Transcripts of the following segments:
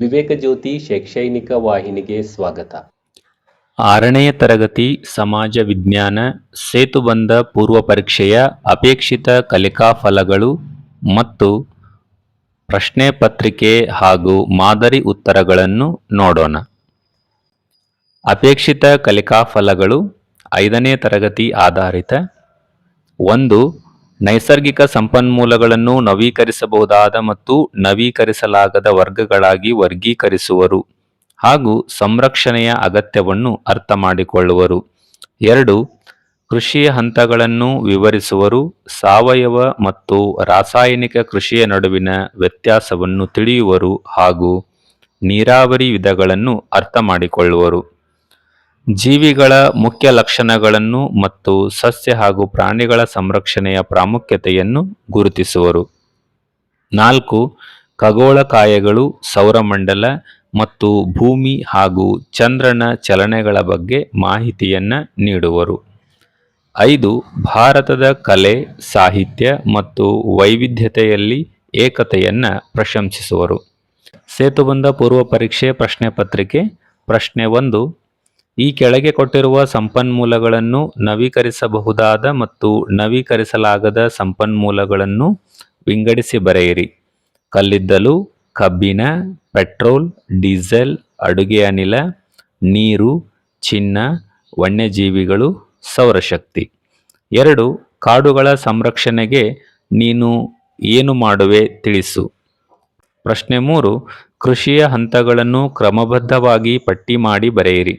ವಿವೇಕ ಜ್ಯೋತಿ ಶೈಕ್ಷಣಿಕ ವಾಹಿನಿಗೆ ಸ್ವಾಗತ. 6ನೇ ತರಗತಿ ಸಮಾಜ ವಿಜ್ಞಾನ ಸೇತುಬಂಧ ಪೂರ್ವ ಪರೀಕ್ಷೆಯ ಅಪೇಕ್ಷಿತ ಕಲಿಕಾ ಫಲಗಳು ಮತ್ತು ಪ್ರಶ್ನೆ ಪತ್ರಿಕೆ ಹಾಗೂ ಮಾದರಿ ಉತ್ತರಗಳನ್ನು ನೋಡೋಣ. ಅಪೇಕ್ಷಿತ ಕಲಿಕಾ ಫಲಗಳು 5ನೇ ತರಗತಿ ಆಧಾರಿತ. 1. ನೈಸರ್ಗಿಕ ಸಂಪನ್ಮೂಲಗಳನ್ನು ನವೀಕರಿಸಬಹುದಾದ ಮತ್ತು ನವೀಕರಿಸಲಾಗದ ವರ್ಗಗಳಾಗಿ ವರ್ಗೀಕರಿಸುವರು ಹಾಗೂ ಸಂರಕ್ಷಣೆಯ ಅಗತ್ಯವನ್ನು ಅರ್ಥ ಮಾಡಿಕೊಳ್ಳುವರು. 2. ಕೃಷಿಯ ಹಂತಗಳನ್ನು ವಿವರಿಸುವರು. ಸಾವಯವ ಮತ್ತು ರಾಸಾಯನಿಕ ಕೃಷಿಯ ನಡುವಿನ ವ್ಯತ್ಯಾಸವನ್ನು ತಿಳಿಯುವರು ಹಾಗೂ ನೀರಾವರಿ ವಿಧಗಳನ್ನು ಅರ್ಥ ಮಾಡಿಕೊಳ್ಳುವರು. ಜೀವಿಗಳ ಮುಖ್ಯ ಲಕ್ಷಣಗಳನ್ನು ಮತ್ತು ಸಸ್ಯ ಹಾಗೂ ಪ್ರಾಣಿಗಳ ಸಂರಕ್ಷಣೆಯ ಪ್ರಾಮುಖ್ಯತೆಯನ್ನು ಗುರುತಿಸುವರು. 4. ಖಗೋಳಕಾಯಗಳು, ಸೌರಮಂಡಲ ಮತ್ತು ಭೂಮಿ ಹಾಗೂ ಚಂದ್ರನ ಚಲನೆಗಳ ಬಗ್ಗೆ ಮಾಹಿತಿಯನ್ನು ನೀಡುವರು. 5. ಭಾರತದ ಕಲೆ, ಸಾಹಿತ್ಯ ಮತ್ತು ವೈವಿಧ್ಯತೆಯಲ್ಲಿ ಏಕತೆಯನ್ನು ಪ್ರಶಂಸಿಸುವರು. ಸೇತುಬಂಧ ಪೂರ್ವ ಪರೀಕ್ಷೆ ಪ್ರಶ್ನೆ ಪತ್ರಿಕೆ. ಪ್ರಶ್ನೆ 1. ಈ ಕೆಳಗೆ ಕೊಟ್ಟಿರುವ ಸಂಪನ್ಮೂಲಗಳನ್ನು ನವೀಕರಿಸಬಹುದಾದ ಮತ್ತು ನವೀಕರಿಸಲಾಗದ ಸಂಪನ್ಮೂಲಗಳನ್ನು ವಿಂಗಡಿಸಿ ಬರೆಯಿರಿ. ಕಲ್ಲಿದ್ದಲು, ಕಬ್ಬಿಣ, ಪೆಟ್ರೋಲ್, ಡೀಸೆಲ್, ಅಡುಗೆ ಅನಿಲ, ನೀರು, ಚಿನ್ನ, ವನ್ಯಜೀವಿಗಳು, ಸೌರಶಕ್ತಿ. 2. ಕಾಡುಗಳ ಸಂರಕ್ಷಣೆಗೆ ನೀನು ಏನು ಮಾಡುವೆ ತಿಳಿಸು. ಪ್ರಶ್ನೆ 3. ಕೃಷಿಯ ಹಂತಗಳನ್ನು ಕ್ರಮಬದ್ಧವಾಗಿ ಪಟ್ಟಿ ಮಾಡಿ ಬರೆಯಿರಿ.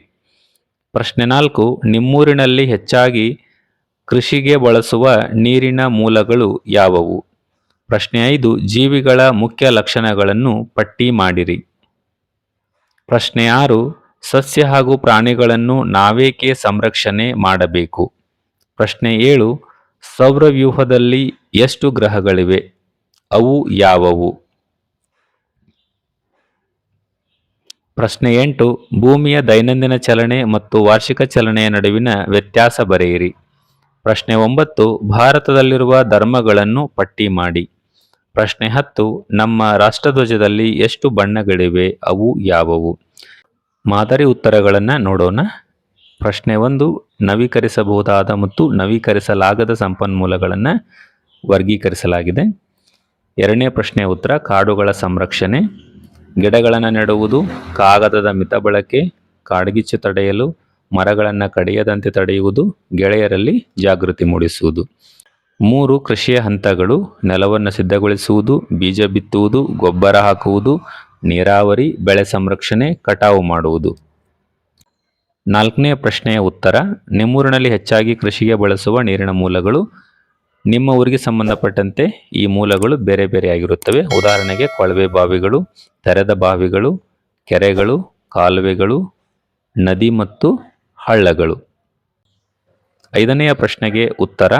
ಪ್ರಶ್ನೆ 4. ನಿಮ್ಮೂರಿನಲ್ಲಿ ಹೆಚ್ಚಾಗಿ ಕೃಷಿಗೆ ಬಳಸುವ ನೀರಿನ ಮೂಲಗಳು ಯಾವುವು? ಪ್ರಶ್ನೆ 5. ಜೀವಿಗಳ ಮುಖ್ಯ ಲಕ್ಷಣಗಳನ್ನು ಪಟ್ಟಿ ಮಾಡಿರಿ. ಪ್ರಶ್ನೆ 6. ಸಸ್ಯ ಹಾಗೂ ಪ್ರಾಣಿಗಳನ್ನು ನಾವೇಕೆ ಸಂರಕ್ಷಣೆ ಮಾಡಬೇಕು? ಪ್ರಶ್ನೆ 7. ಸೌರವ್ಯೂಹದಲ್ಲಿ ಎಷ್ಟು ಗ್ರಹಗಳಿವೆ? ಅವು ಯಾವುವು? ಪ್ರಶ್ನೆ 8. ಭೂಮಿಯ ದೈನಂದಿನ ಚಲನೆ ಮತ್ತು ವಾರ್ಷಿಕ ಚಲನೆಯ ನಡುವಿನ ವ್ಯತ್ಯಾಸ ಬರೆಯಿರಿ. ಪ್ರಶ್ನೆ 9. ಭಾರತದಲ್ಲಿರುವ ಧರ್ಮಗಳನ್ನು ಪಟ್ಟಿ ಮಾಡಿ. ಪ್ರಶ್ನೆ 10. ನಮ್ಮ ರಾಷ್ಟ್ರಧ್ವಜದಲ್ಲಿ ಎಷ್ಟು ಬಣ್ಣಗಳಿವೆ? ಅವು ಯಾವುವು? ಮಾದರಿ ಉತ್ತರಗಳನ್ನು ನೋಡೋಣ. ಪ್ರಶ್ನೆ 1. ನವೀಕರಿಸಬಹುದಾದ ಮತ್ತು ನವೀಕರಿಸಲಾಗದ ಸಂಪನ್ಮೂಲಗಳನ್ನು ವರ್ಗೀಕರಿಸಲಾಗಿದೆ. 2ನೇ ಪ್ರಶ್ನೆಯ ಉತ್ತರ ಕಾಡುಗಳ ಸಂರಕ್ಷಣೆ. ಗಿಡಗಳನ್ನು ನೆಡುವುದು, ಕಾಗದದ ಮಿತ ಬಳಕೆ, ಕಾಡ್ಗಿಚ್ಚು ತಡೆಯಲು, ಮರಗಳನ್ನು ಕಡಿಯದಂತೆ ತಡೆಯುವುದು, ಗೆಳೆಯರಲ್ಲಿ ಜಾಗೃತಿ ಮೂಡಿಸುವುದು. 3. ಕೃಷಿಯ ಹಂತಗಳು. ನೆಲವನ್ನು ಸಿದ್ಧಗೊಳಿಸುವುದು, ಬೀಜ ಬಿತ್ತುವುದು, ಗೊಬ್ಬರ ಹಾಕುವುದು, ನೀರಾವರಿ, ಬೆಳೆ ಸಂರಕ್ಷಣೆ, ಕಟಾವು ಮಾಡುವುದು. 4ನೇ ಪ್ರಶ್ನೆಯ ಉತ್ತರ ನಿಮ್ಮೂರಿನಲ್ಲಿ ಹೆಚ್ಚಾಗಿ ಕೃಷಿಗೆ ಬಳಸುವ ನೀರಿನ ಮೂಲಗಳು. ನಿಮ್ಮ ಊರಿಗೆ ಸಂಬಂಧಪಟ್ಟಂತೆ ಈ ಮೂಲಗಳು ಬೇರೆ ಬೇರೆಯಾಗಿರುತ್ತವೆ. ಉದಾಹರಣೆಗೆ ಕೊಳವೆ ಬಾವಿಗಳು, ತೆರೆದ ಬಾವಿಗಳು, ಕೆರೆಗಳು, ಕಾಲುವೆಗಳು, ನದಿ ಮತ್ತು ಹಳ್ಳಗಳು. 5ನೆಯ ಪ್ರಶ್ನೆಗೆ ಉತ್ತರ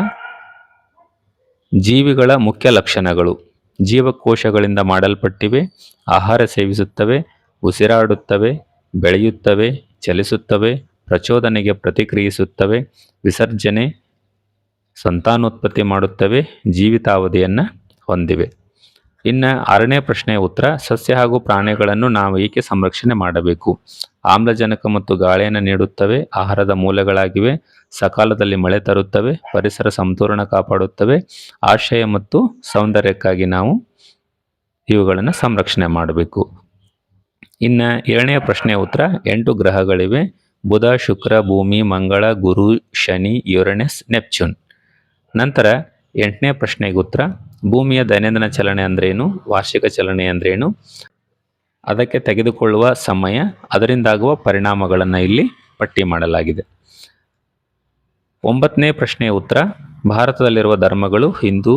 ಜೀವಿಗಳ ಮುಖ್ಯ ಲಕ್ಷಣಗಳು. ಜೀವಕೋಶಗಳಿಂದ ಮಾಡಲ್ಪಟ್ಟಿವೆ, ಆಹಾರ ಸೇವಿಸುತ್ತವೆ, ಉಸಿರಾಡುತ್ತವೆ, ಬೆಳೆಯುತ್ತವೆ, ಚಲಿಸುತ್ತವೆ, ಪ್ರಚೋದನೆಗೆ ಪ್ರತಿಕ್ರಿಯಿಸುತ್ತವೆ, ವಿಸರ್ಜನೆ, ಸಂತಾನೋತ್ಪತ್ತಿ ಮಾಡುತ್ತವೆ, ಜೀವಿತಾವಧಿಯನ್ನು ಹೊಂದಿವೆ. ಇನ್ನು 6ನೇ ಪ್ರಶ್ನೆಯ ಉತ್ತರ ಸಸ್ಯ ಹಾಗೂ ಪ್ರಾಣಿಗಳನ್ನು ನಾವು ಏಕೆ ಸಂರಕ್ಷಣೆ ಮಾಡಬೇಕು? ಆಮ್ಲಜನಕ ಮತ್ತು ಗಾಳಿಯನ್ನು ನೀಡುತ್ತವೆ, ಆಹಾರದ ಮೂಲಗಳಾಗಿವೆ, ಸಕಾಲದಲ್ಲಿ ಮಳೆ ತರುತ್ತವೆ, ಪರಿಸರ ಸಮತೋಲನ ಕಾಪಾಡುತ್ತವೆ, ಆಶ್ರಯ ಮತ್ತು ಸೌಂದರ್ಯಕ್ಕಾಗಿ ನಾವು ಇವುಗಳನ್ನು ಸಂರಕ್ಷಣೆ ಮಾಡಬೇಕು. ಇನ್ನು 7ನೇ ಪ್ರಶ್ನೆಯ ಉತ್ತರ 8 ಗ್ರಹಗಳಿವೆ. ಬುಧ, ಶುಕ್ರ, ಭೂಮಿ, ಮಂಗಳ, ಗುರು, ಶನಿ, ಯುರೇನಸ್, ನೆಪ್ಚೂನ್. ನಂತರ 8ನೇ ಪ್ರಶ್ನೆಗೆ ಉತ್ತರ ಭೂಮಿಯ ದೈನಂದಿನ ಚಲನೆ ಅಂದ್ರೇನು, ವಾರ್ಷಿಕ ಚಲನೆ ಅಂದ್ರೇನು, ಅದಕ್ಕೆ ತೆಗೆದುಕೊಳ್ಳುವ ಸಮಯ, ಅದರಿಂದಾಗುವ ಪರಿಣಾಮಗಳನ್ನು ಇಲ್ಲಿ ಪಟ್ಟಿ ಮಾಡಲಾಗಿದೆ. 9ನೇ ಪ್ರಶ್ನೆಯ ಉತ್ತರ ಭಾರತದಲ್ಲಿರುವ ಧರ್ಮಗಳು ಹಿಂದೂ,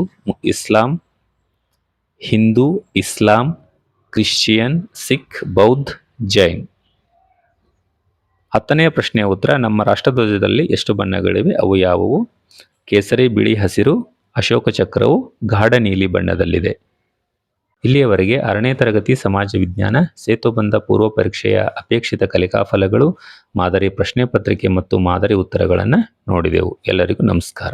ಇಸ್ಲಾಂ, ಕ್ರಿಶ್ಚಿಯನ್, ಸಿಖ್, ಬೌದ್ಧ, ಜೈನ್. 10ನೇ ಪ್ರಶ್ನೆಯ ಉತ್ತರ ನಮ್ಮ ರಾಷ್ಟ್ರಧ್ವಜದಲ್ಲಿ ಎಷ್ಟು ಬಣ್ಣಗಳಿವೆ? ಅವು ಯಾವುವು? ಕೇಸರಿ, ಬಿಳಿ, ಹಸಿರು, ಅಶೋಕ ಚಕ್ರವು ಗಾಢ ನೀಲಿ ಬಣ್ಣದಲ್ಲಿದೆ. ಇಲ್ಲಿಯವರೆಗೆ 6ನೇ ತರಗತಿ ಸಮಾಜ ವಿಜ್ಞಾನ ಸೇತುಬಂಧ ಪೂರ್ವ ಪರೀಕ್ಷೆಯ ಅಪೇಕ್ಷಿತ ಕಲಿಕಾ ಫಲಗಳು, ಮಾದರಿ ಪ್ರಶ್ನೆ ಪತ್ರಿಕೆ ಮತ್ತು ಮಾದರಿ ಉತ್ತರಗಳನ್ನು ನೋಡಿದೆವು. ಎಲ್ಲರಿಗೂ ನಮಸ್ಕಾರ.